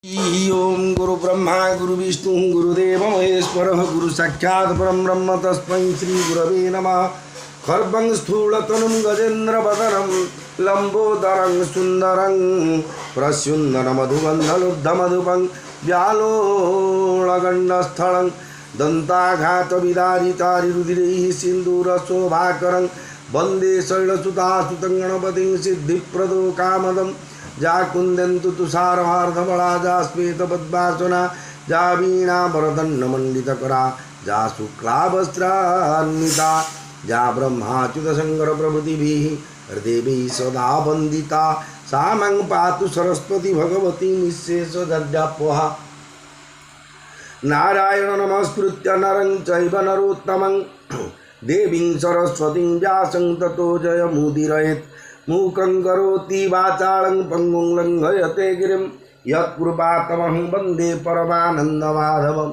ओम गुरु ब्रह्मा गुरु विष्णु गुरुदेव महेश्वर गुरु साक्षात् परम ब्रह्म तस्मै श्री गुरवे नमः। खर्वं स्थूलतनुं गजेन्द्र वदनं लंबोदरं सुंदरं प्रस्युन्दनमधुगन्धलुब्धमधुपं व्यालोळगण्डस्थलं दन्ताघातविदारितारिरुधिरैः सिन्दूरशोभाकरं वन्दे शैलसुतासुतं गणपतिं सिद्धिप्रदो कामदं जा कुंदन्तु तुषारहार्धबला जा श्वेतपद्मासना जा वीणावरदण्डमण्डितकरा जा शुक्लावस्त्रान्विता जा ब्रह्माच्युतशङ्कर प्रभृतिभिः हृदेभिः सदा वन्दिता सा मं पातु सरस्वती भगवती निःशेषगद्यापोहा। नारायण नमस्कृत्य नरं चैव नरोत्तमं देवीं सरस्वतीं व्यासं ततो जयमुदीरयेत्। मूकं करोति वाचालं पङ्गुं लङ्घयते गिरिं यत्कृपातमहं वन्दे परमानन्दमाधवं।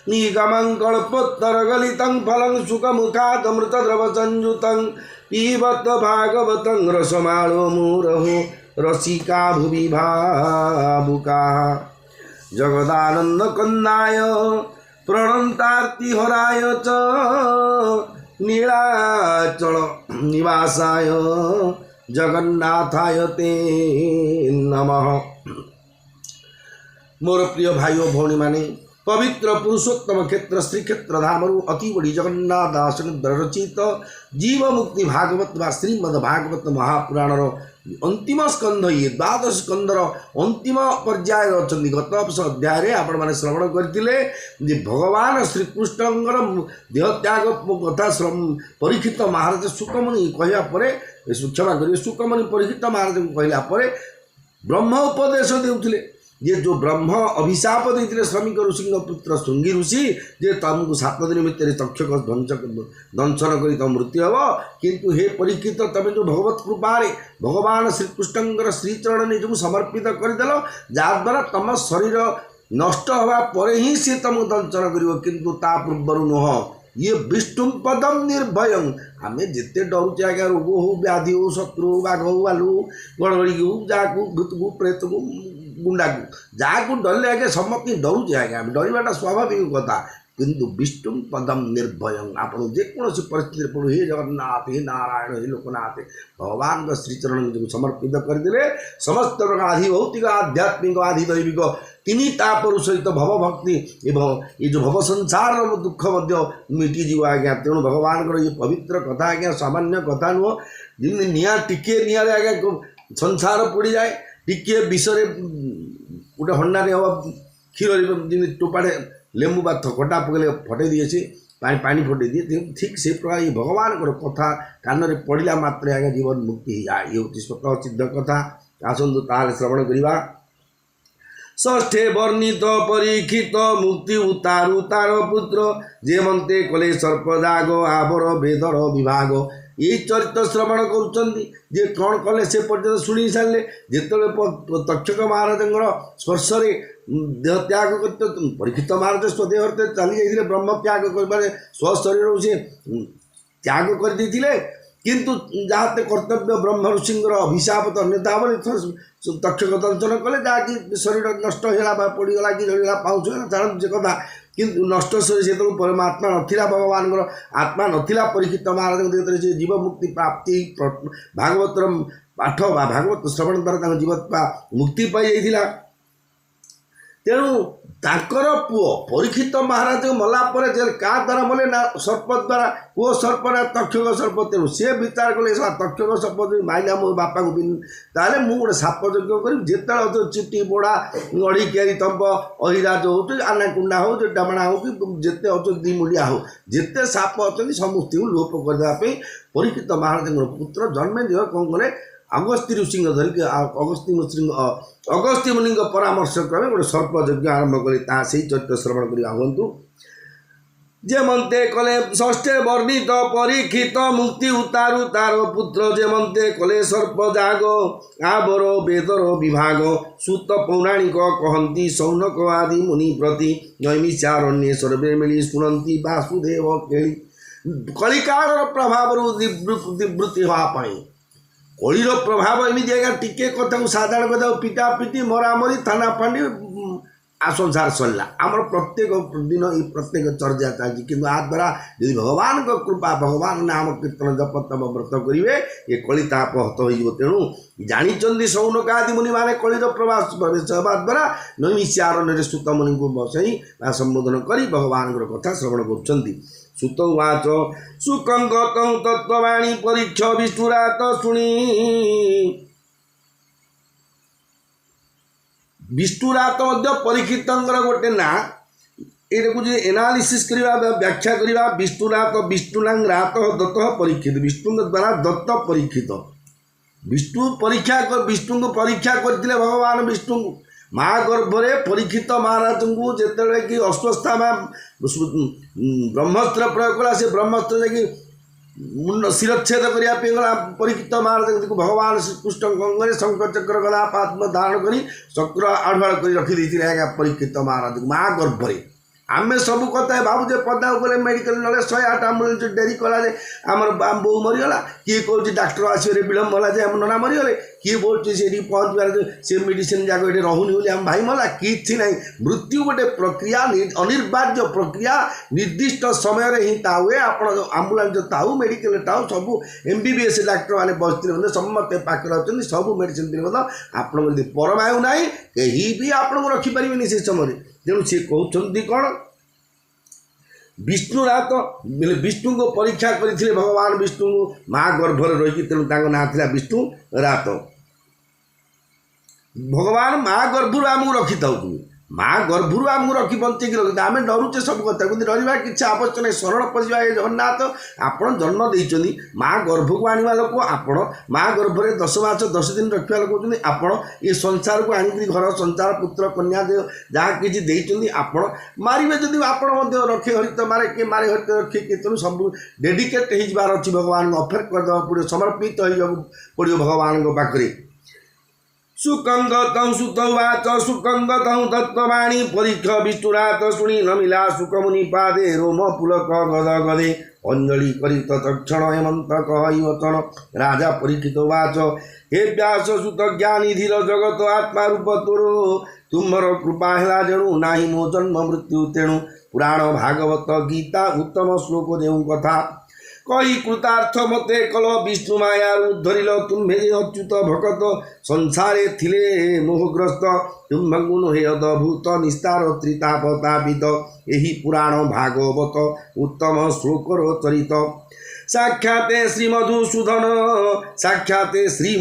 निगमं कल्पोत्तरगलितं फलं सुखमुखादमृतद्रवसंयुतं पिबत भागवतं रसमालो मुहुरहो रसिका भुवि भावुकाः। जगदानन्दकन्दाय प्रणन्तार्तिहराय च नीलाचल निवासाय जगन्नाथाय ते नमः। मोर प्रिय भाई और भौणी माने पवित्र पुरुषोत्तम क्षेत्र श्रीक्षेत्र धामरु अति बड़ी जगन्नाथ दासन रचित जीव मुक्ति भागवत व श्रीमद भागवत महापुराणर अंतिम स्कंध ये द्वादश स्कंदर अंतिम पर्याय अच्छा गत अध्याय आपण मैंने श्रवण करते भगवान श्रीकृष्णर देहत्याग कथा परीक्षित महाराज सुकमुनि कहला क्षमा करेंगे सुकमुनि परीक्षित महाराज को कहला ब्रह्म उपदेश देउथिले ये जो ब्रह्म अभिशाप देते श्रमिक ऋषि पुत्र श्रृंगी ऋषि जे तुमको 7 दिन भितर तक्षक दंशन कर तुम मृत्यु हम किंतु हे परीक्षित तमें जो भगवत कृपारे भगवान श्रीकृष्णर श्रीचरण निजक समर्पित करदेल जहाद्वारा तुम शरीर नष्ट हवा पर ही सी तुमको दंशन कर किंतु ता पूर्वर नुह ये विष्णु पदम निर्भयं आम जिते डरुचे आज्ञा रोग हो व्याधि हो शत्रु हो बाघ हो भालू गड़गड़ी हो जाकू भूत को प्रेत को गुंडा को जहाँ डरले आगे समस्त डरुचे आज्ञा डरवाटा स्वाभाविक कथा किंतु विष्णु पदम निर्भयं आपण जेकोसी परिस्थिति पड़ू हे जगन्नाथ हे नारायण हे लोकनाथ भगवान का श्रीचरण जो समर्पित करदे समस्त प्रकार आधि भौतिक आध्यात्मिक आधि दैविक तीन तापर सहित भव भक्ति एवं ये जो भव संसार दुख मिटिज आज्ञा तेणु भगवान ये पवित्र कथा आज्ञा सामान्य कथा नुह जमी निआ टिके निआरे आज्ञा संसार पोड़ी जाए टिके विषय गोटे हंडारे हम क्षीर जमी टोपाटे लेंबू बा खटा पकड़े फटे दिए से पानी फटे दिए ठीक से प्रकार ये भगवान कथा कान में पड़ा मात्र आज्ञा जीवन मुक्ति जाए ये हूँ स्वतः सिद्ध कथा आसतु ताल श्रवण करवा। षष्ठे वर्णित परीक्षित मुक्ति उतारु तार पुत्र जे मन्ते कले सर्पजाग आवर वेदर विभाग यही चरित्र श्रवण करुँचे कौन कले से पर्यटन शुणी सारे जिते तक्षक महाराज स्पर्श देह त्याग कर परीक्षित महाराज स्वदेह चली जाते ब्रह्म त्याग कर स्वशरीर से त्याग करदे किंतु जहाँ कर्तव्य ब्रह्म ऋषिंर अभिशाप तो अन्यथा बोली तक्षक दंशन कले जहाँकि शरीर नष्ट होगा पड़गला कि जड़गला पाँच छाड़ से कथा किंतु नष्ट शरीर से परमात्मा नथिला भगवान आत्मा नथिला परीक्षित महाराज से जीव मुक्ति प्राप्ति भागवतर पाठ भागवत श्रवण द्वारा जीवत्मा मुक्ति पाई जाइथिला। तेणु ताकर पुओ परीक्षित महाराज मला पर क्या द्वारा मले ना सर्प द्वारा पुओ सर्प ना तक्षक सर्प तेणु सी विचार कले तक्षक सर्प माइला मो बापा को ताले मु गोटे साप यज्ञ करी जिते चिटी बोड़ा अड़ी कियारी तंप अहिराज हो आनाकुंडा हो डमणा हो कि जिते अच्छे दिमुलिया हो जिते साप अच्छा समस्त लोप करदेवाई परीक्षित महाराज पुत्र जन्मे देह कौन कले अगस्त्य ऋषि धरिक अगस्त्य मुनि परामर्श क्रमे गोटे सर्प यज्ञ आरंभ कले से चरित्र श्रवण करवा हूँ। जे मनते कले षष्ठे वर्णित परीक्षित मुक्ति उतारु तार पुत्र जे मनते कले सर्प जाग आवर वेदर विभाग सूत पौराणिक कहती सौनक आदि मुनि प्रति नैमिषारण्ये सर्वे मिली शुणती वासुदेव केली कलिकार प्रभाव निवृत्ति हाँपाई कलिर प्रभाव एमती आज्ञा टिके कथा साधारण कथा पिटा पिटी मरामरी थाना फाणी आ संसार सरला आमर प्रत्येक दिन ये प्रत्येक चर्चा चलती कि आ द्वारा यदि भगवान को कृपा भगवान नाम कीर्तन जप तप व्रत करेंगे ये कलिताप हत हो तेणु जानी सौनक आदि मुनि मैंने कलिर प्रवास प्रवेश हवा द्वारा नैमिष्यारण्य सुत मुनि को बसई संबोधन कर भगवान कथा श्रवण कर सुत उवाच सुकंगत तत्वाणी परीक्ष विष्णुरात शुणी विष्णुरात परीक्षित गोटे ना ये एनालीसीस करवा व्याख्या करवा विष्णुरात विष्णुनांग रात दत्त परीक्षित विष्णु द्वारा दत्त परीक्षित विष्णु परीक्षा विष्णु को परीक्षा करते भगवान विष्णु माँ गर्भरे परीक्षित महाराज को जिते कि अस्वस्था ब्रह्मास्त्र प्रयोग कला से ब्रह्मास्त्र जा मुंड शिरच्छेद करने गला परीक्षित महाराज को भगवान श्रीकृष्ण अंगरे शंकर चक्र गदा पात्म धारण कर चक्र आढ़ुआड़ कर रखी परीक्षित महाराज को माँ गर्भरे आमे सब कथा भावुजे पदा उपर मेडिकल ना 108 आम्बुलेंस डेरी कला आमर बो मरीगला किए कौन डाक्टर आसवे विलम्ब है आम नना मरीगले किए बोल से पहुँचार से मेडिसिन जाक ये रहुनी बोली आम भाई मला कि ना मृत्यु गोटे प्रक्रिया अनिर्बाह्य प्रक्रिया निर्दिष्ट समय ही हुए आप आम्बुलांस ताऊ मेडिकल ताऊ सब MBBS डाक्टर मैंने बसते समस्ते पाखे अच्छे सब मेडिसिन दिन आप परमायु ना कहीं भी आपको रखिपारे से समय तेणु सी कहते कौन विष्णुरात विष्णु को परीक्षा करते भगवान विष्णु माँ गर्भर रही तेणु ना था विष्णु रात भगवान माँ गर्भर आमको रखी था माँ गर्भर आमको रखी बंचे रखी आम डरुचे सब कथा कि डरवा किसी आवश्यक नहीं शरण पशिवा जगन्नाथ आपण जन्म देते माँ गर्भ को आने लोक आपण माँ गर्भर 10 मास 10 दिन रखा लोग कहते आपण ये संसार को आनिक घर संसार पुत्र कन्या जहाँ किसी देते आपण मारे जदि आपण रखे हरित मारे किए मारे हरित रखे किए तेणु सब डेडिकेट हो भगवान अफेयर करदे पड़ो समर्पित हो पड़ो भगवान पाखे सुकंगत सुतवाच सुकंगत दत्तवाणी परीक्ष विष्णुरात शुणी न मिला सुकमुनि पादे रोम पुलक गद गदे अंजलि करी तत्क्षण हेमंत कहवचन राजा परीक्षित वाच हे व्यास सुत ज्ञानी धीर जगत आत्मा रूप तोर तुम्हार कृपा है जेणु नाही मो जन्म मृत्यु तेणु पुराण भागवत गीता उत्तम श्लोक जो कथा कही कृतार्थ मते कल विष्णु माया उद्धरिल तुम्हें अच्युत भकत संसारे थिले मोहग्रस्त तुम्भंगुन हे अद्भुत निस्तार त्रितापतापित यही पुराण भागवत उत्तम श्लोकर चरित साक्षाते श्री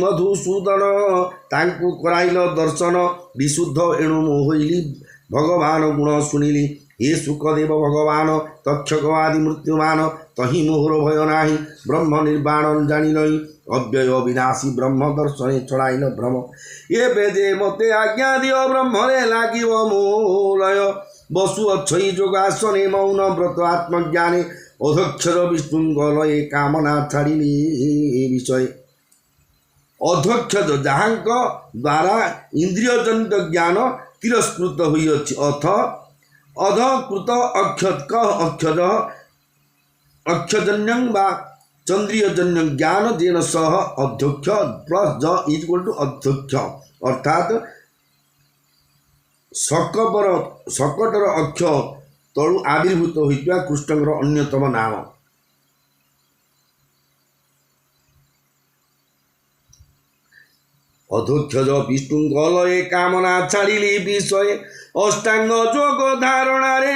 मधुसूदन तांकु कराइल दर्शन विशुद्ध एणु मोहली भगवान गुण शुणिली हे सुखदेव भगवान तक्षक आदि मृत्युमान तही मोहर भय नाही ब्रह्म निर्वाण जानिल अव्यय विनाशी ब्रह्म दर्शन छड़ाइल भ्रम ये बेदे मते आज्ञा दियो ब्रह्मरे लागिव मोलय बसु अच्छई जोगासने मौन व्रत आत्मज्ञाने अध्यक्षर विष्णुंगलये कामना छाड़िली विषय अध्यक्ष जहाँ द्वारा इंद्रियजनित ज्ञान तिरस्कृत होइअछि अथ अधकृत अक्षज अक्षजन्यं वा चंद्रियजन्य ज्ञान जेन सह अध्यक्ष प्लस ज इज इक्वल टू अध्यक्ष अर्थात शकटर अक्ष तलु आविर्भूत होइता कृष्णर अन्यतम नाम अध्यक्षज विष्णुंगलये कामना छाड़िली विषय अष्टांग जोग धारणारे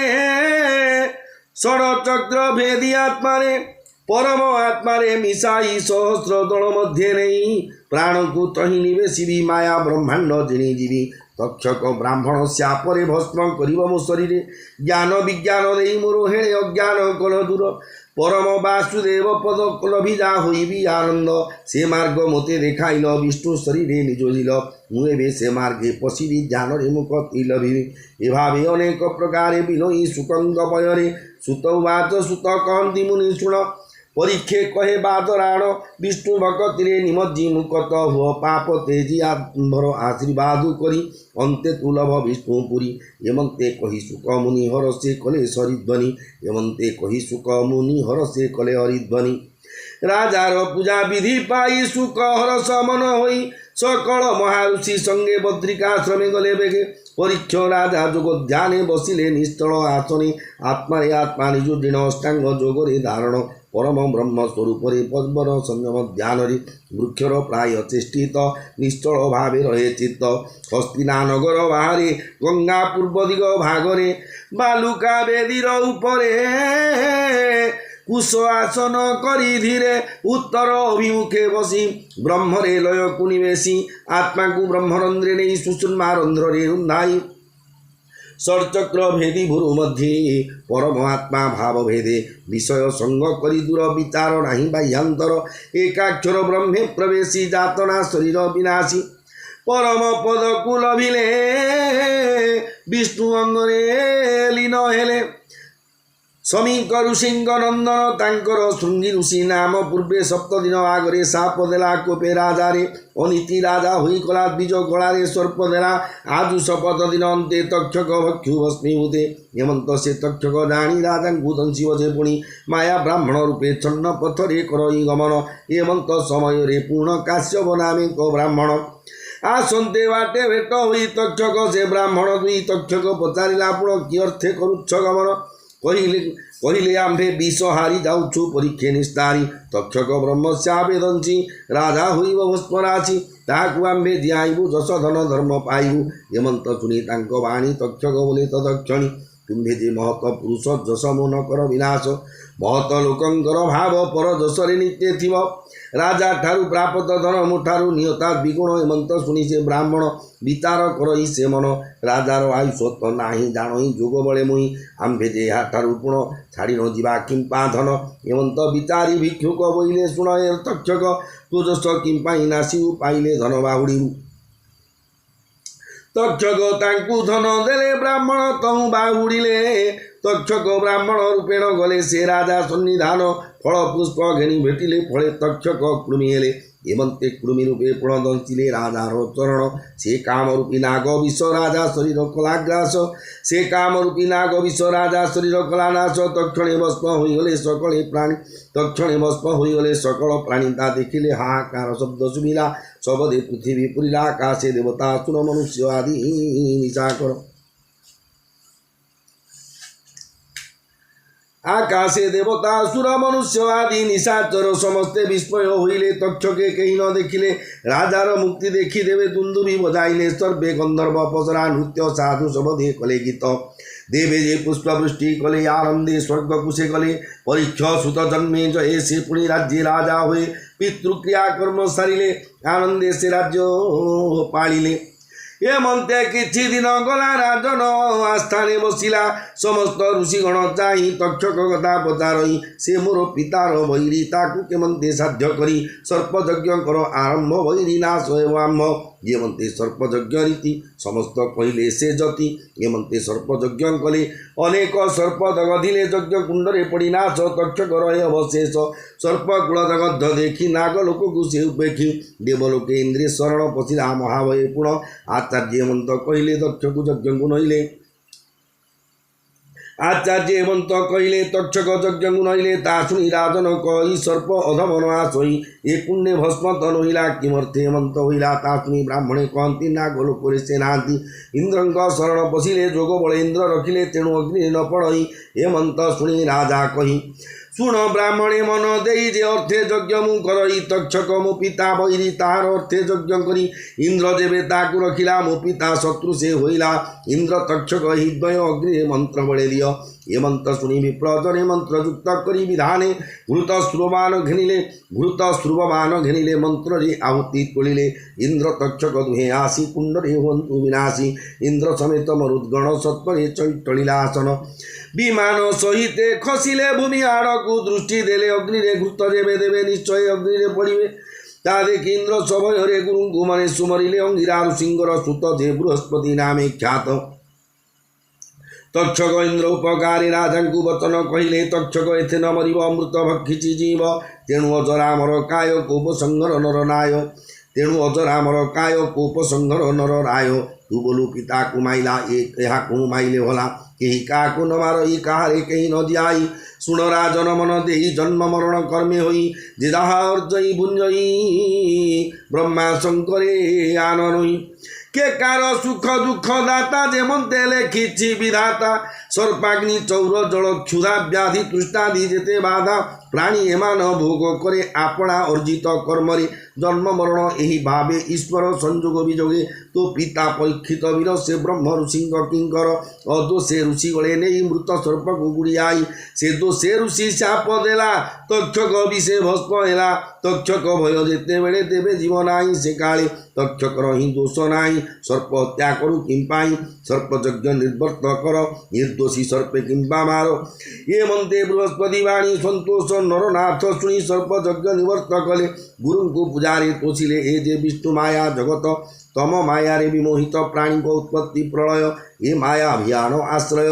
षड़चक्र भेदी आत्मारे परम आत्मारे मिसाई सहस्र दल मध्य नहीं प्राण को तही निवेशी माया ब्रह्मांड जिणी जीवी तक्षक ब्राह्मण श्यापरे भस्म कर मो शरीर ज्ञान विज्ञान दे मोर हेणे अज्ञान कल दूर परम वासुदेव पद लभिजा होइबी आनंद से मार्ग मते देखाइल विष्णु शरीर निजोजिल मुझे से मार्गे पशिबी ध्यान रे मुख लभिबी एभावे अनेक प्रकार विनयी सुकंग पयरे सुत वाच सुत कहती मुनि शुण परीक्षे कहे बादराण विष्णु भक्ति निमज्जी मुकत हुआ पाप तेजी आंबर आशीर्वाद करी अंते तुलभ विष्णुपुरी एमंते कही सुख मुनि हर से कले सरिध्वनि एमंते कही सुख मुनि हर से कले हरिध्वनि राजार पूजा विधि पाई सुख हर समन होई सकल महाऋषि संगे बद्रिकाश्रमे गले बेगे परीक्ष राजा जोग ध्याने बसिले निश्चल आसने आत्मारे आत्मा निज दृढ़ अष्टांग जोगरे धारण परम ब्रह्म स्वरूप पद्मर संयम ध्यान वृक्षर प्राय चेष्टित निश्चल भाव रहे चित्त हस्तिना नगर बाहर गंगा पूर्व दिग भागरे बालुका बेदीर उपरे कुश आसन करी धीरे उत्तर अभिमुखे बसी ब्रह्मरे लय कुनिवेशी आत्मा को ब्रह्मरंध्रे नहीं सुषुम्ना रंध्रे रुंधाई षडचक्र भेदी भुरु मध्य परमात्मा भाव भेदे विषय संग करी दूर विचार नाही बाह्यांतर एकाक्षर ब्रह्मे प्रवेशी जातना शरीर विनाशी परम पद को लभिले विष्णु अंगरे लीन हेले समीक ऋषिंग नंदन तांकर श्रृंगी ऋषि नाम पूर्वे सप्त दिन आगरे साप देला कोपे राजा रे अनीति राजा हुई कला बीज गलारे सर्प देला आजु शपथ दिन अंते तक्षक भक्षु भस्मीभूते हेमंत से तक्षक जाणी राजा दंशी बजे पुणी माया ब्राह्मण रूपे छन्न पथरे करई गमन हेमंत समय रे पूर्ण काश्यप नामे को ब्राह्मण आसंते बाटे भेट हुई तक्षक से ब्राह्मण दुई तक्षक पचारिला पुण कि अर्थे करुच्छ गमन कहले आम्भे विष हारी जाऊछु परीक्षे निस्तारी तक्षक ब्रह्मस्यावेदंसी राजा होइब भस्मराशि ताकु आम्भे दियाइबु जस धन धर्म पाइबु हेमंत शुणी तांको वाणी तक्षक बोले तदक्षणी तुम्भे जे महत पुरुष जस मन कर विनाश महत लोकंकर भाव पर जसरे नित्य थिव राजा ठारू प्राप्त धन मुठारू नियता विगुण हेमंत शुणी से ब्राह्मण विचार करई से मन राजार आयुष नाही जाणई जोग बळे मुई आम्भे जे ठारू पुण छाड़ी न जीवा किंपा धन हेमंत विचारी भिक्षुक बोइले शुण तक्षक तु जस किंपाई नासिउ पाइले धन बाहुड़ी तक्षक तांकु धन देले ब्राह्मण तहु बाहुड़िले तक्षक ब्राह्मण रूपेण गले से राजा सन्निधान फल पुष्प घेनी भेटिले फले तक्षक कृमि हेले हेमंते कृमि रूपे पुण दंशिले राजार चरण से काम रूपी नाग विष राजा शरीर कलाग्रास से काम रूपी नाग विष राजा शरीर कलानाश तक्षणे भस्म होइगले सकले प्राणी तक्षणे भस्म होइगले सकल प्राणी ता देखिले हाहाकार शब्द सुमिला सबदे पृथ्वी पुरिला आकाशे देवता सुर मनुष्य आदि निशाकर आकाशे देवता सुर मनुष्य आदि निशाचर समस्ते विस्मय होइले तक्षके कहीं न देखिले राजार मुक्ति देखी देवे दुंदुभि बजाइले सर्वे गंधर्व पसरा नृत्य साधु सबदे कले गीत देवे जे पुष्पवृष्टि कले आनंदे स्वर्ग कुशे कले परीक्ष सुत जन्मे जये से पुणी राज्य राजा हुए पितृक्रिया कर्म सारिले आनंदे से राज्य पालिले हेमंते किछि दिन गला राजन आस्थाने बसिला समस्त ऋषिगण चाही तक्षक कथा पचारई से मोर पितार वैरी ताकु केमंते साध्य करी सर्पयज्ञ कर आरंभ वैरी नाश हेम हेमंते सर्पयज्ञ रीति समस्त कहले से जति हेमंते सर्पयज्ञ कले अनेक सर्प दगधिले यज्ञ कुंडरे पड़ी नाश तक्षक रहे अवशेष सर्पकूल दगध देखी नागलोक को से उपेक्षी देवलोके इंद्रिय शरण पशिला महाभय पुण आचार्य हेमंत कहले दक्षक यज्ञ को नईले आचार्य हेमंत कहले तक्षक यज्ञ को नईले ता शुणी राजन कही सर्प अधमन आसई ए पुण्य भस्म तन होइला किमर्थे हेमंत होइला ता शुणी ब्राह्मणे कहती नागलोक से नांती इंद्रंक शरण पशिले जोग बल इंद्र रखिले तेणु अग्नि न पड़ई हेमंत शुणी राजा कही शुण ब्राह्मणे मन देई जे अर्थे यज्ञ मु करई तक्षक मो पिता बैरी तार अर्थे यज्ञ करी इंद्र जेबे ताकु रखिला मो पिता शत्रु से होइला इंद्र तक्षक हृदय अग्नि मंत्र बड़े दियो हेमंत शुणी विप्रजने मंत्र युक्त करी विधाने घृत श्रुवान घेनिले मंत्र रे आहुति तोलिले इंद्र तक्षक दुहे आसी कुंडरे होन्तु विनाशी इंद्र समेत मरुद्गण सत्वरे चैतलिलासन विमान सहिते खसिले भूमि आड़कू दृष्टि देले अग्नि रे घृत जेबे देवे निश्चय अग्नि रे पड़िबे ता देखि इंद्र सभय गुरुଙ୍କୁ माने सुमरिले अंगिरा ऋषिंगर सुत जे बृहस्पति नामे ख्यात तक्षक इंद्र उपकारी राजा को वचन कहले तक्षक एथे न मरिब अमृत भक्षिची जीव तेणु अजरामर काय कोप संगर नर नाय तेणु अजरामर काय कोप संगर नर राय तू बोलू पिता को माइला एक यहाँ को माइले होला केही का को न मारो ई काहारे केही न दियाई सुन राजन मन देही जन्म मरण कर्मे होई जे जहा अर्जई भुंजई ब्रह्मा शंकरे आननई के कार सुख दुख दाता जे मन्ते लेखिछि विधाता सर्पाग्नि चौर जल क्षुधा व्याधि तृष्णादि जेते बाधा प्राणी एमान भोग करे आपणा अर्जित कर्मरे जन्म मरण एही भावे ईश्वर संयोग विजोगे तो पिता परीक्षित वीर से ब्रह्म ऋषि किंकर अदोषे ऋषि गले नहीं मृत सर्प को गुड़ियाई से दोषे ऋषि शाप देला तक्षक विषे भस्म हेला तक्षक भय जेते बेले देवे जीव नाही से काले तक्षकर ही दोष नाही सर्प हत्या करू किंपाई सर्प यज्ञ निर्वर्त कर निर्दोषी सर्पे किंबा मारो ये मंते बृहस्पति वाणी संतोष नरनाथ शुणी सर्प यज्ञ निवर्त कले गुरु को पुजारी तोषिले ए जे विष्णु माया जगत तम माया रे विमोहित प्राणी को उत्पत्ति प्रलय ये माया अभियान आश्रय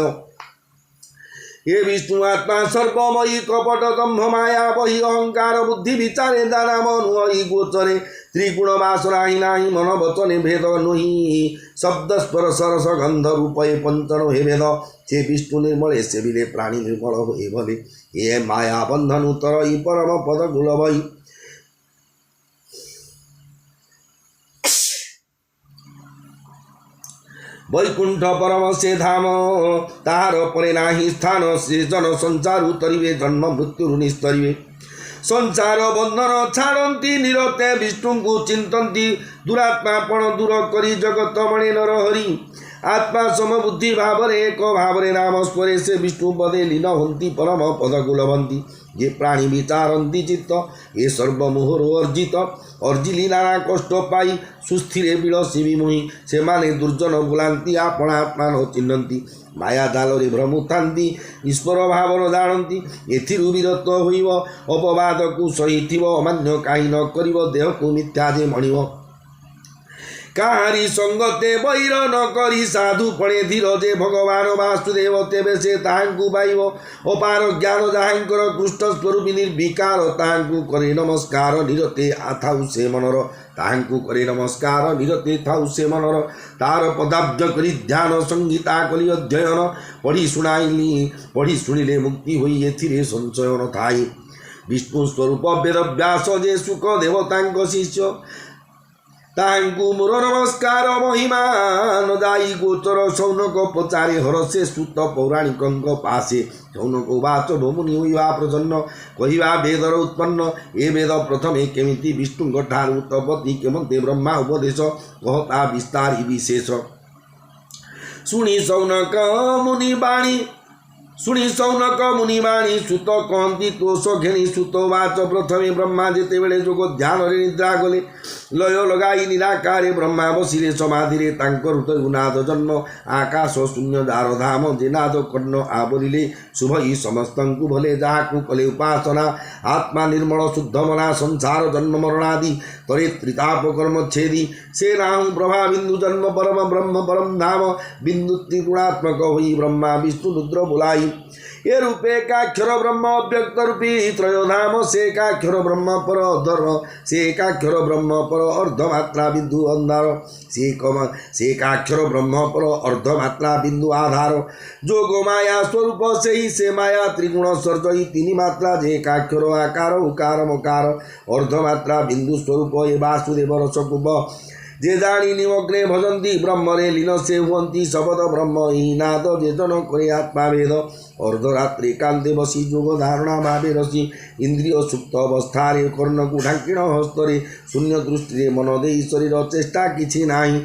ये विष्णु आत्मा सर्वमयी कपट दम्भ माया बहि अहंकार बुद्धि विचारे दाना मनुई गोचरे त्रिगुण वासराही नाही मन वचने भेद नुहि शब्द स्वर सरस गंध रूपये पंचन हे भेद से विष्णु निर्मले से बिले प्राणी निर्मल हे भले ये माया बंधन उत्तर ई परम पद गुल भई वैकुंठ परम से धाम ताहार परे नाही स्थान से जन संसार उतरिवे जन्म मृत्यु निस्तरिवे संसार बंधन छाड़ती निरते विष्णु को चिंतती दुरात्मापण दूर करी जगत मणे नर हरि आत्मा समबुद्धि भाव एक भाव नाम स्मरे से विष्णु पदे लीन हंती परम पद गुलवंती ये प्राणी विचारती चित्त ये सर्वमोहर अर्जित अर्जिली नाना कष्ट पाई सुस्थिरे विलसी विमुही से माने दुर्जन बुलांती आपण आत्मा न चिन्हती माया जाल भ्रमुतांती ईश्वर भाव न जानती एथिरु विरत होइब अपवाद को सहिथिब अमान्य काहि न करिब देह को मिथ्या जे मणिब काहारी संगते बैर न करी साधु पड़े धीर जे भगवान वासुदेव तेबे से ताहांकु पाइब अपार ज्ञान जाहांकर कृष्ण स्वरूपी निर्विकार ताहांकु करे नमस्कार निरते आथाउ से मनर ताहांकु करे नमस्कार निरते थाउ से मनर तार पदाब्ज करी ध्यान संगीता कली अध्ययन पढ़ी शुणिले मुक्ति होई एथिरे संशय न थाई विष्णु स्वरूप वेद व्यास जे सुख देवतांक शिष्य तांकु मोर नमस्कार महिमा न दाई गोचर शौनक पचारे हरसे सुत पौराणिक पासे शौनक वाच भमुनि होइबा प्रसन्न कहिबा वेदर उत्पन्न ए वेद प्रथमे केमिति विष्णु ठारू तपति केमते ब्रह्मा उपदेश कहता विस्तार विशेष सुनी शौनक मुनि बाणी सुनी शौनक मुनिवाणी सुत कहती तोष घेनी सुत वाच प्रथमे ब्रह्मा जेते बेले जोग ध्यान रे निद्रा गले लय लगाई निराकारे ब्रह्मा बसिले समाधिरे तांकर हृदय उनाद जन्म आकाश शून्य दार धाम जेनाद कर्ण आवरिले शुभई समस्तंकु भले जाहाकु कले उपासना आत्मा निर्मल शुद्ध मना संसार जन्म मरणादि तरे त्रिताप कर्म छेदी से राहु प्रभा बिंदु जन्म परम ब्रह्म परम धाम बिंदु त्रिगुणात्मक होई ब्रह्मा विष्णु रुद्र बुलाई ये रूपे काक्षर ब्रह्म अव्यक्त रूपी त्रयोधाम से काक्षर ब्रह्म पर धर्म से काक्षर ब्रह्म पर अर्धमात्रा बिंदु अंधार से काक्षर ब्रह्म पर अर्धमात्रा बिंदु आधार जो गोमाया स्वरूप से ही से माया त्रिगुण सर्जई तीन मात्रा जे काक्षर आकार उकार मकार अर्धमात्रा बिंदु स्वरूप ये वासुदेव रसकुब जे जानी निमग्ने भजंती ब्रह्म रे लीन से हुंती शब्द ब्रह्म ही नाद जे जन करे आत्मा वेद अर्धरात्रि कांते बसी जोग धारणा भावे रसी इंद्रिय सुप्त अवस्था रे कर्ण को ढांकिण हस्तरे शून्य दृष्टि मन दे शरीर चेष्टा किछि नाही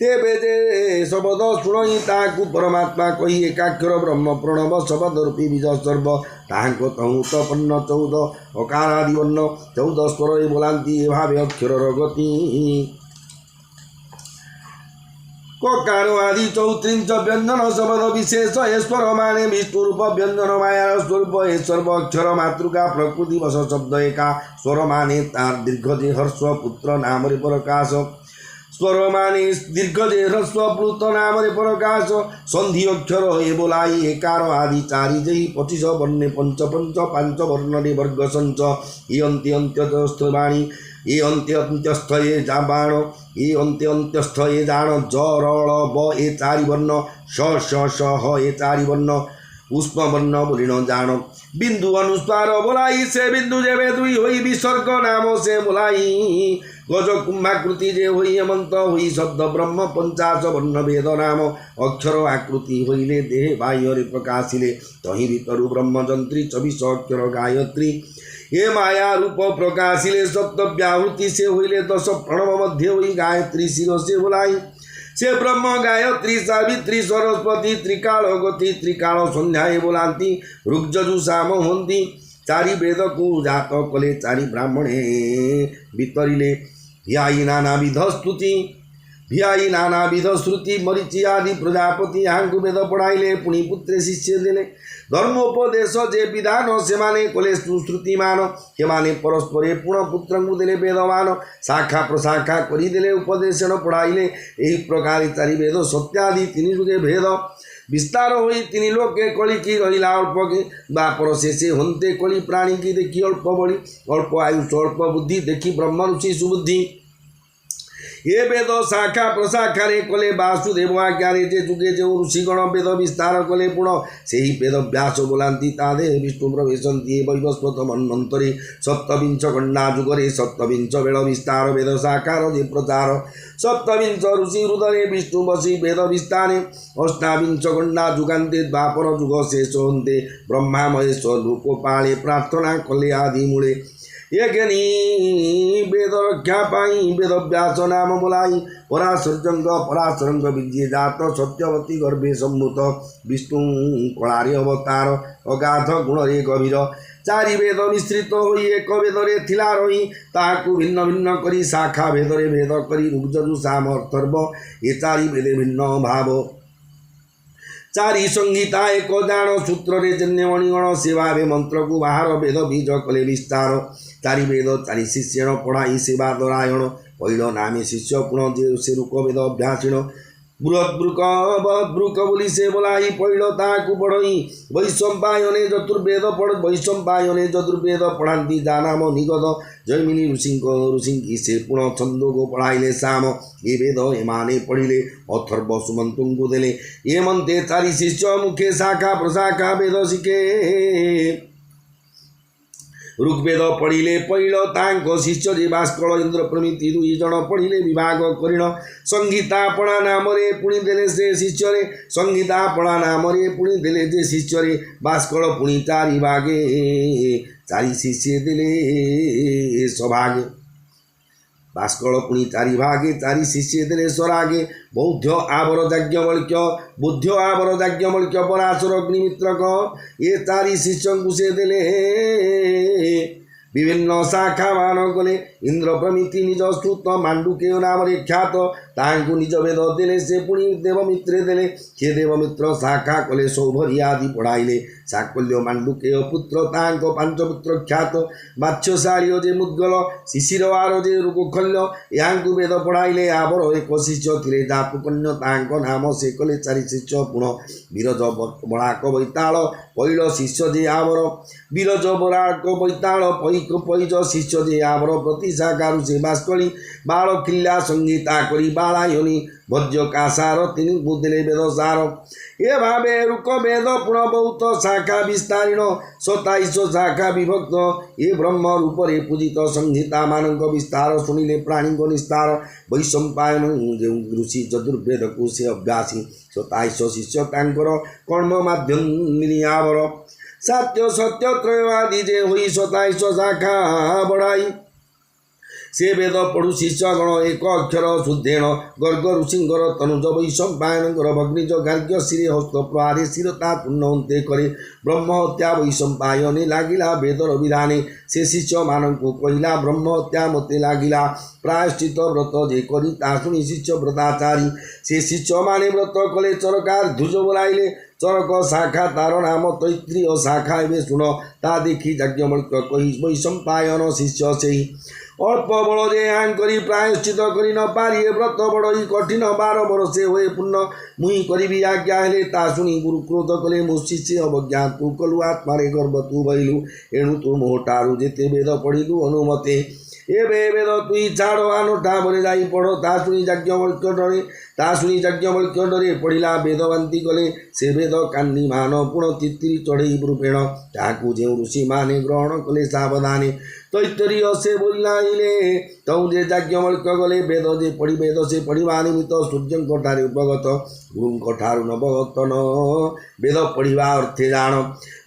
तेबे जे शब्द शुणई ताकु परमात्मा कही एकाक्षर ब्रह्म प्रणव शब्द रूपी बीज सर्व ताहांक तहु तपन्न 14 अकारादि वर्ण 14 स्वर बोलांती भावे अक्षर गति ककारो आदि 34 व्यंजन शब्द विशेष ईश्वर माने विष्णु रूप व्यंजन माया स्वरूप सर्व अक्षर मातृका प्रकृति वश शब्द एका स्वर माने तार दीर्घ जे हर्ष पुत्र नाम रे प्रकाश स्वर माने दीर्घ जे ह्रस्व प्लुत नाम रे प्रकाश संधि अक्षर हे बोलाई एकार आदि चारि जहि 25 वर्णे पंच पंच 5 वर्ण रे वर्ग संच इ अंत्य अंत्य वाणी ये अंत्य अंत्यस्थ ये जा बाण ये अंत्य अंत्यस्थ ये जान ज रल ब ये चारि वर्ण स स स ह ये चारि वर्ण पुष्प वर्ण बोलिन जान बिंदु अनुस्वार बोलाई से बिंदु जेबे दुई होई विसर्ग नाम से बोलाई गज कुंभाकृति जे होई अमंत होई शब्द ब्रह्म पंचाश वर्ण वेद नाम अक्षर आकृति होइले देह बाह्य प्रकाशिले तहि भितरु ब्रह्म जंत्री 24 अक्षर गायत्री ये माया रूप प्रकाशिले सप्त व्याहृति से होइले 10 प्रणव मध्य होई गायत्री शिर से बोलाई से ब्रह्म गायत्री सावित्री सरस्वती त्रिकाल गति त्रिकाल संध्याए बोलांती ऋग्यजु साम होंती चारि वेद को जात कले चारि ब्राह्मणे वितरिले भियाई नानाविध स्तुति भियाई नानाविध श्रुति मरीचि आदि प्रजापति यहाँ वेद पढ़ाइले पुणी पुत्रे शिष्य देले धर्मोपदेश जे विधान से माने कले सुश्रुतिमान से परस्पर पुण पुत्र देले वेदमान शाखा प्रशाखा करदेले उपदेशन पढ़ाइले यही प्रकार चारि वेद सत्यादि 3 जुगे भेद विस्तार होई 3 लोके कली की रहिला अल्प के बापर शेषे हंते कली प्राणी की देखी अल्प बड़ी अल्प आयुष अल्प बुद्धि देखी ब्रह्म ऋषि सुबुद्धि ये वेद शाखा प्रशाखा कले वासुदेव आज्ञा जे जुगे जो ऋषिगण वेद विस्तार कले पुण से ही वेद व्यास बोलांती तादे विष्णु प्रवेशंती वैवस्वत मन्वंतरे सप्तविंश गण्डा जुगरे सप्तविंश वेद विस्तार वेद शाखार जे प्रचार सप्तविंश ऋषि हृदय विष्णु बसी वेद विस्तारे अष्टाविंश गण्डा जुगान्ते द्वापर जुग शेष हन्ते ब्रह्मा महेश लोकपाले प्रार्थना कले आदि मूले यज्ञनी वेद रक्षा पाई वेद व्यास नाम बोलाई पराशरंग विद्ये जात सत्यवती गर्भे सम्भूत विष्णु कलारे अवतार अगाध गुण रे गभीर चारि वेद मिश्रित होई एक वेदरे थिला रही ताकू भिन्न भिन्न करी शाखा भेदरे भेद करी ऋग्यजु साम अथर्व ये चारि वेदे भिन्न भाव चारि संहिता एक जान सूत्र रे जन्य मणिगण सेवा वे मंत्र को बाहर वेद बीज कले विस्तार चारि वेद चारि शिष्यण पढ़ाई सेवा नारायण पहिल नामे शिष्य पुण जे से रुक वेद अभ्यासीण बृहद्रुक बद्रुक बोली से बोलाई पहिल ताकू पढ़ई वैशंपायने चतुर्वेद पढ़ वैशंपायने चतुर्वेद पढ़ाती जानाम निगद जैमिनी ऋषि से पुण छंदो को पढ़ाइले साम ये वेद एमाने पढ़िले अथर्व सुमंतु को देले ये मंते चारि शिष्य मुखे शाखा प्रशाखा वेद शिखे ऋग्वेद पढ़िले पहिल तांको शिष्य जे भास्कर इंद्र प्रमिति 2 जन पढ़िले विभाग करिण संगीतापणा नाम रे पुणी देले से शिष्य रे संगीतापणा नाम रे पुणी देले जे शिष्य रे भास्कर पुणी 4 भागे 4 शिष्य देले सभागे भास्कर पुणी 4 भागे 4 शिष्य देले स्वरागे बौद्ध आवर याज्ञवल्क्य बुद्ध आवर याज्ञवल्क्य पराशर अग्निमित्रक ये 4 शिष्य को से देले विभिन्न शाखा मान कले इंद्र प्रमिति निज स्तुत मांडुकेय नाम ख्यात तांकु निज वेद देले से पुणी देवमित्रे देले से देवमित्र शाखा कले सौभरी आदि पढ़ाइले साकल्य मांडुकेय पुत्र तांक 5 पुत्र ख्यात मात्स्यशाली जे मुद्गल शिशिरवार जे रुखल्य यांकु वेद पढ़ाइले आवर एक शिष्य थिले जातुकन्य तांक नाम से कले 4 शिष्य पुण बीरज बड़ाक बैताल पहिल शिष्य जे आवर बीरज बड़ाक बैताल पैज शिष्य जे आवर प्रति शाखारु से बास्कली बाल किल्ला संगीता करी बालायनी भज्य कासार 3 बुद्धले वेद सार ये भावे रुक वेद पुण बहुत शाखा विस्तारिण 27 शाखा विभक्त ये ब्रह्म रूप रे पूजित संहिता मानक विस्तार शुणिले प्राणी को निस्तार वैशंपायन जो ऋषि चतुर्वेद को से अभ्यासी 27 शिष्य तांकर कर्म माध्यम आवर सत्य सत्य त्रयवादी जे हुई 27 शाखा बढ़ाई से वेद पढ़ु शिष्यगण एक अक्षर शुद्धेण गर्ग ऋषिंकर तनुज वैशंपायनकर भग्निज गार्ग्य श्री हस्त प्रहारे शिरता पूर्णते करे ब्रह्म हत्या वैशंपायने लागिला वेदर विधाने से शिष्य मानक कहला ब्रह्म हत्या मते लागिला प्रायश्चित व्रत जे करी ता शुणी शिष्य व्रताचारी से शिष्य माने व्रत कले चरकार ध्वज बोलाइले चरक शाखा तार नाम तैत्रीय शाखा एवं शुण ता देखी याज्ञवल्क्य कही वैशंपायन शिष्य से अल्प बड़ जे आन करी प्रायश्चित करी न पारि व्रत बड़ई कठिन 12 वर्षे हुए पुण्य मुई करी आज्ञा हेले ता शुणी गुरु क्रोध कले मो शिष्य अवज्ञा तू कलु आत्मारे गर्भ तू भैलु एणु तू मोहटारू जेते वेद पढ़िलु अनुमते ଏବେ ବେଦ ତୁଇ ଛାଡ଼ ଆନୋଟା ବରେ ଯାଇ ପଢ଼ ତା ଶୁଣି ଯାଜ୍ଞବଲ୍କ୍ୟ ଡରେ ପଢ଼ିଲା ବେଦ ବାନ୍ତି କଲେ ସେ ବେଦ କାନ୍〜ମାନ ପୁଣ ତିତ୍ତିରି ଚଢ଼େଇ ବୃପେଣ ତାହାକୁ ଯେଉଁ ଋଷିମାନେ ଗ୍ରହଣ କଲେ ସାବଧାନେ ତୈତ୍ତରୀୟ ସେ ବୋଲାଇଲେ ତଉ ଯେ ଯାଜ୍ଞବଲ୍କ୍ୟ ଗଲେ ବେଦ ଯେ ପଢ଼ି ବେଦ ସେ ପଢ଼ିବା ନିମିତ୍ତ ସୂର୍ଯ୍ୟଙ୍କ ଠାରେ ଉପଗତ ଗୁରୁଙ୍କ ଠାରୁ ନବଗତ ନ ବେଦ ପଢ଼ିବା ଅର୍ଥେ ଜାଣ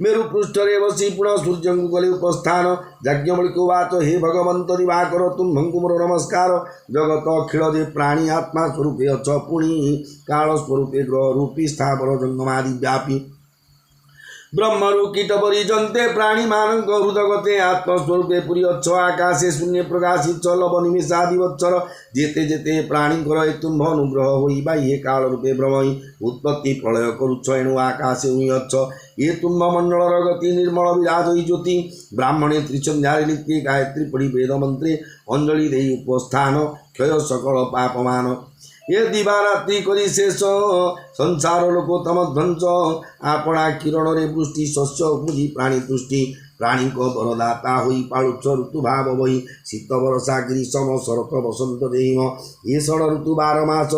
ମେରୁ ପୃଷ୍ଠରେ ବସି ପୁଣ ସୂର୍ଯ୍ୟଙ୍କୁ ଗଲେ ଉପସ୍ଥାନ ଯାଜ୍ଞବଲ୍କ୍ୟ ବାଚ ହେ ଭଗବନ୍ତ ଦିବାକର ତୁମ୍ଭଙ୍କୁ ମୋର ନମସ୍କାର ଜଗତ ଅଖିଳ ଯେ ପ୍ରାଣୀ ଆତ୍ମା ସ୍ୱରୂପେ ଅଛ ପୁଣି କାଳ ସ୍ୱରୂପେ ଗ୍ରହ ରୂପୀ ସ୍ଥାବର ଜଙ୍ଗମାଦି ବ୍ୟାପୀ ब्रह्मरु कीट परिजन्ते प्राणी मानक हृदगते आत्मस्वरूपे पुरी अच्छ आकाशे शून्य प्रकाशित च लव निमेषादि वत्सर जेते जेते प्राणी कर तुम्भ अनुग्रह होई बाह्य काल रूपे ब्रह्मई उत्पत्ति प्रलय करुच्छ एणु आकाशे हुई अच्छ ये तुम्भ मंडल गति निर्मल विराज ज्योति ब्राह्मणे त्रिसंध्यारे नित्य गायत्री पढ़ी वेद मंत्रे अंजलि दे उपस्थान क्षय सकल पापमान ये दिवारात्रि करी शेष संसार लोकोत्तम ध्वंस आपणा किरण रे वृष्टि शस्य उपजी प्राणी तुष्टि प्राणी को वरदाता होई पालुच्छ ऋतु भाव वही शीत वर्षा ग्रीष्म शरत बसंत देहिम ये षड ऋतु 12 मास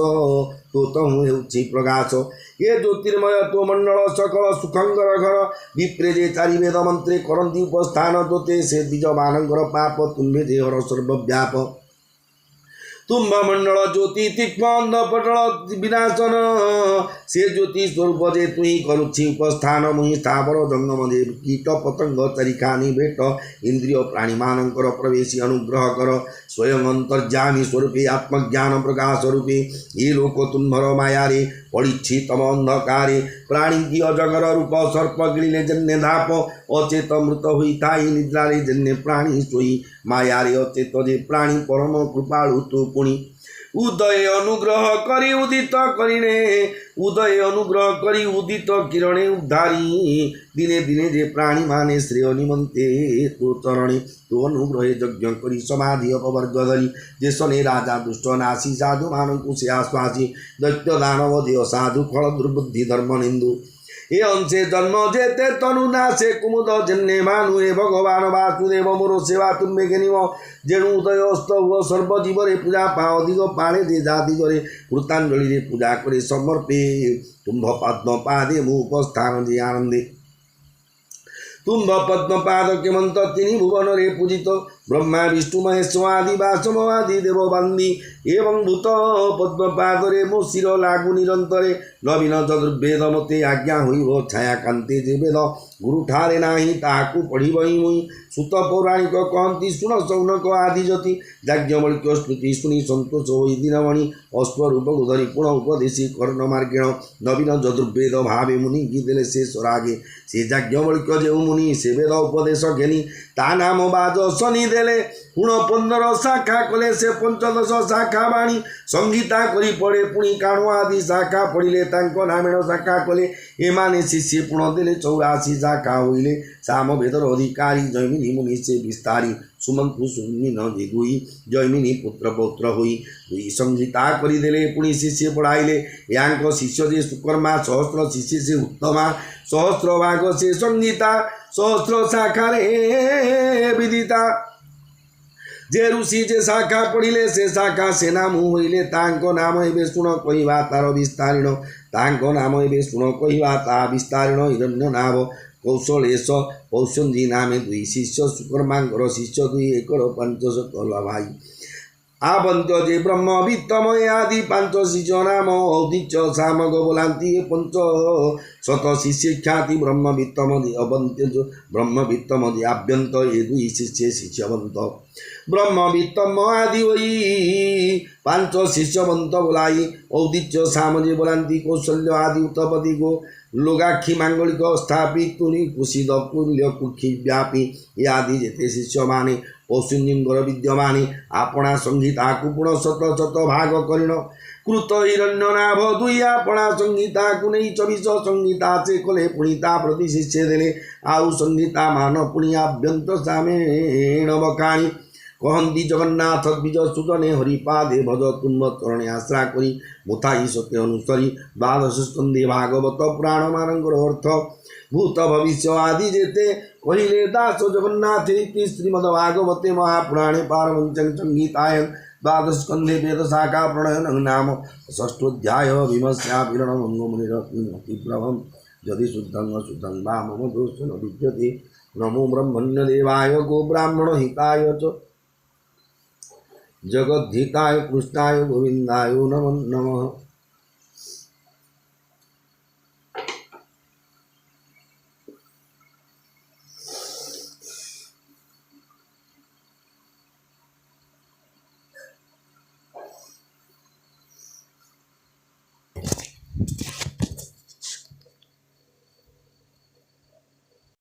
तो हेउछि प्रकाश ये ज्योतिर्मय तो मंडल सकल सुखंगर घर विप्रे जे चारि वेद मंत्रे करंती उपस्थान तोते से द्विज मानकर पाप तुम्भे जे हर सर्वव्याप तुम्भ मंडल ज्योति तीक्ष्ण पटल विनाशन से ज्योति स्वरूप जे तुही करुछि उपस्थान मुहि स्थावर जंगम देव कीट पतंग चरिखानी भेट इंद्रिय प्राणी मानकर प्रवेशी अनुग्रह कर स्वयं अंतर्जामी स्वरूपे आत्मज्ञान प्रकाश रूपे ये लोक तुम्भर मायारे पड़िछि तम अंधकारे प्राणी की अजगर रूप सर्प गिले जन्य धाप अचेत मृत हुई ताई निद्रारे जन्य प्राणी सोई मायारे अचेत जे प्राणी परम कृपाळु तु पुणी उदय अनुग्रह करी उदित करिणे उदय अनुग्रह करी उदित किरणे उद्धारी दिने दिने जे प्राणी माने श्रेय निमंते तो चरणे तो अनुग्रहे यज्ञ करी समाधि अपवर्ग धरी जे सने राजा दुष्ट नासी साधु मानकु से आश्वासी दैत्य दानव देव साधु फल दुर्बुद्धि धर्म निंदु ये अंशे जन्म जेते तनु नाशे कुमुद जन्ने मानु हे भगवान वासुदेव मोर सेवा तुम्हे घेनिम जेणु उदयस्त हुआ सर्वजीवरे पूजा पाओ दिग पाणे जे जाति करे कृतांजलि रे पूजा करे समर्पे तुम्भ पद्म पादे मु उपस्थान जे आनंदे तुम्भ पद्म पाद केमंत तिनि भुवन रे पूजित ब्रह्मा विष्णु महेश आदि वासमवादि देव बंदी एवं भूत पद्म पाद रे मो शिर लागु निरंतरे नवीन चतुर्वेद मते आज्ञा होइबो छाया कांते जे वेद गुरु ठारे नाही ताकू पढ़िबई मुई सुत पौराणिक कहंती सुन सौनक आदि जति याज्ञवल्क्य स्तुति सुनि संतोष होई दिनमणि अश्वरूप धरि पुण उपदेशी कर्ण मार्गेण नवीन चतुर्वेद भावे मुनि गीदेले से स्वरागे से याज्ञवल्क्य जे मुनि से वेद उपदेश घेनी ता नाम बाज शनि देले पुण 15 शाखा कले से 15 शाखा बाणी संगीता करी पड़े पुणी काणु आदि शाखा पढ़िले तांको नामेण शाखा कले एमाने शिष्य पुण देले 84 शाखा होइले साम वेदर अधिकारी जैमिनी मुनि से विस्तारी सुमंतु सुमिन जे दुई जैमिनी पुत्र पौत्र हुई दुई संगीता करी देले पुणी शिष्य पढ़ाइले यांको शिष्य जे सुकर्मा सहस्र शिष्य से उत्तमा सहस्र भाग से संगीता सहस्र शाखा रे विदिता जे ऋषि जे शाखा पढ़िले से शाखा से नाम होइले तांको नाम एबे सुन कहिबा तार विस्तारिण तांको नाम एबे सुन कहिबा ता विस्तारिण हिरण्य नाभ कौशलेश पौषंदी नामे दुई शिष्य सुकर्मांकर शिष्य दुई एकर 500 भाई आवंत्य जे ब्रह्म वित्तमय आदि 5 शिष्य नाम औदिच्य सामग बोलांती 500 शिष्य ख्याति ब्रह्म वित्तमदि अवंत्य जो ब्रह्म वित्तमदि आभ्यंत ये दुई शिष्य शिष्यवंत ब्रह्म वित्तम आदि वही 5 शिष्यवंत बोलाई औदिच्य सामजे बोलांती कौशल्य आदि उत्पत्ति को लोगाक्षी मांगलिक स्थापित तुनि कुशिद कुल्य कुक्षी व्यापी आदि जेते शिष्य माने पौषुंजिंगर विद्यमाने आपणा संहिता कुपुण शत शत भाग करिण कृत हिरण्य नाभ दुई आपणा संहिता को नहीं 24 संहिता से कले पुणिता प्रति शिष्य देले आउ संहिता मान पुणी आभ्यंत सामेण बकाणी कहती जगन्नाथ द्विज सुजने हरिपादे भज तुम चरणे आश्रा करी मुथाई सत्य अनुसरी द्वादश स्कंदे भागवत पुराण मानंगर अर्थ भूत भविष्य आदि जेते कहिले दास जगन्नाथ श्रीमद भागवते महापुराणे पारमंचन संगीतायन द्वादश स्कंदे वेद शाखा प्रणयन नाम षष्ठोध्याय विमस्याभिरणमंगमुनिरत्नप्रभम यदि शुद्धं अशुद्धं वा मम दोषो न विद्यते नमो ब्रह्मण्यदेवाय गो ब्राह्मण हिताय च जगद्धिताय कृष्णाय गोविंदाय नमो नमः।